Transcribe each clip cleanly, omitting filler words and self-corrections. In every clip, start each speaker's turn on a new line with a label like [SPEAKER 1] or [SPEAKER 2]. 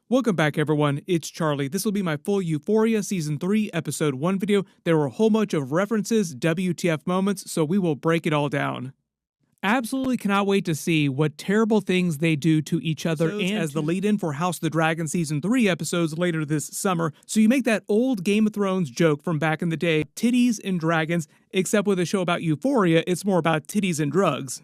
[SPEAKER 1] Welcome back everyone, it's Charlie. This will be my full Euphoria Season 3 Episode 1 video. There were a whole bunch of references, WTF moments, so we will break it all down. Absolutely cannot wait to see what terrible things they do to each other and as the lead-in for House of the Dragon Season 3 episodes later this summer. So you make that old Game of Thrones joke from back in the day, titties and dragons, except with a show about Euphoria, it's more about titties and drugs.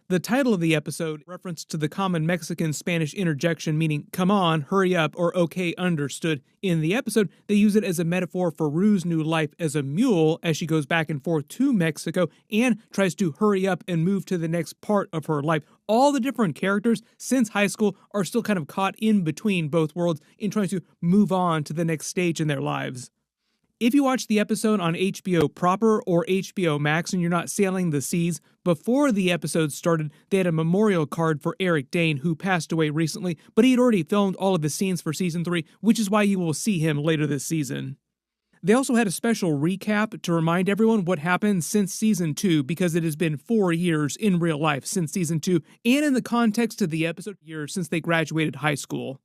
[SPEAKER 1] The title of the episode, reference to the common Mexican-Spanish interjection meaning come on, hurry up, or okay, understood. In the episode, they use it as a metaphor for Rue's new life as a mule as she goes back and forth to Mexico and tries to hurry up and move to the next part of her life. All the different characters since high school are still kind of caught in between both worlds in trying to move on to the next stage in their lives. If you watch the episode on HBO proper or HBO Max and you're not sailing the seas, before the episode started, they had a memorial card for Eric Dane, who passed away recently, but he had already filmed all of his scenes for Season 3, which is why you will see him later this season. They also had a special recap to remind everyone what happened since Season 2, because it has been 4 years in real life since Season 2, and in the context of the episode, years since they graduated high school.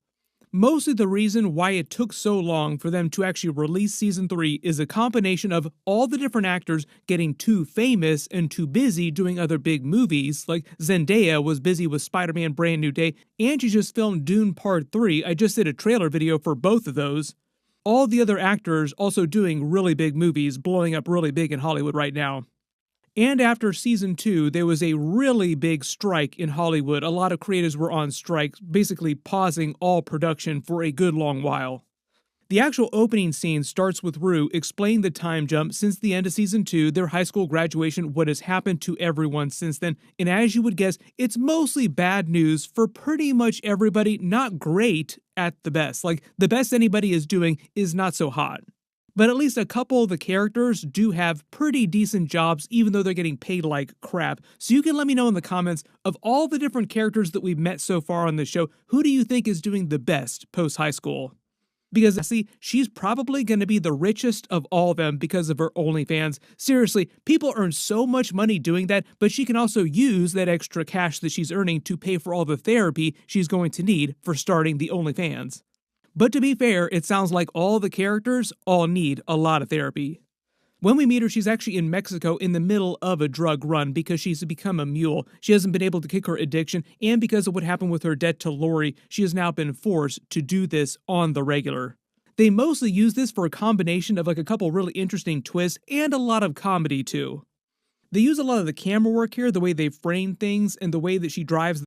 [SPEAKER 1] Mostly the reason why it took so long for them to actually release Season 3 is a combination of all the different actors getting too famous and too busy doing other big movies, like Zendaya was busy with Spider-Man Brand New Day, and she just filmed Dune Part 3, I just did a trailer video for both of those. All the other actors also doing really big movies, blowing up really big in Hollywood right now. And after Season 2, there was a really big strike in Hollywood. A lot of creators were on strike, basically pausing all production for a good long while. The actual opening scene starts with Rue explaining the time jump since the end of Season 2, their high school graduation, what has happened to everyone since then, and as you would guess, it's mostly bad news for pretty much everybody, not great at the best. Like, the best anybody is doing is not so hot. But at least a couple of the characters do have pretty decent jobs, even though they're getting paid like crap. So you can let me know in the comments, of all the different characters that we've met so far on the show, who do you think is doing the best post-high school? Because, see, she's probably going to be the richest of all of them because of her OnlyFans. Seriously, people earn so much money doing that, but she can also use that extra cash that she's earning to pay for all the therapy she's going to need for starting the OnlyFans. But to be fair, it sounds like all the characters all need a lot of therapy. When we meet her, she's actually in Mexico in the middle of a drug run because she's become a mule. She hasn't been able to kick her addiction, and because of what happened with her debt to Elordi, she has now been forced to do this on the regular. They mostly use this for a combination of like a couple really interesting twists and a lot of comedy too. They use a lot of the camera work here, the way they frame things and the way that she drives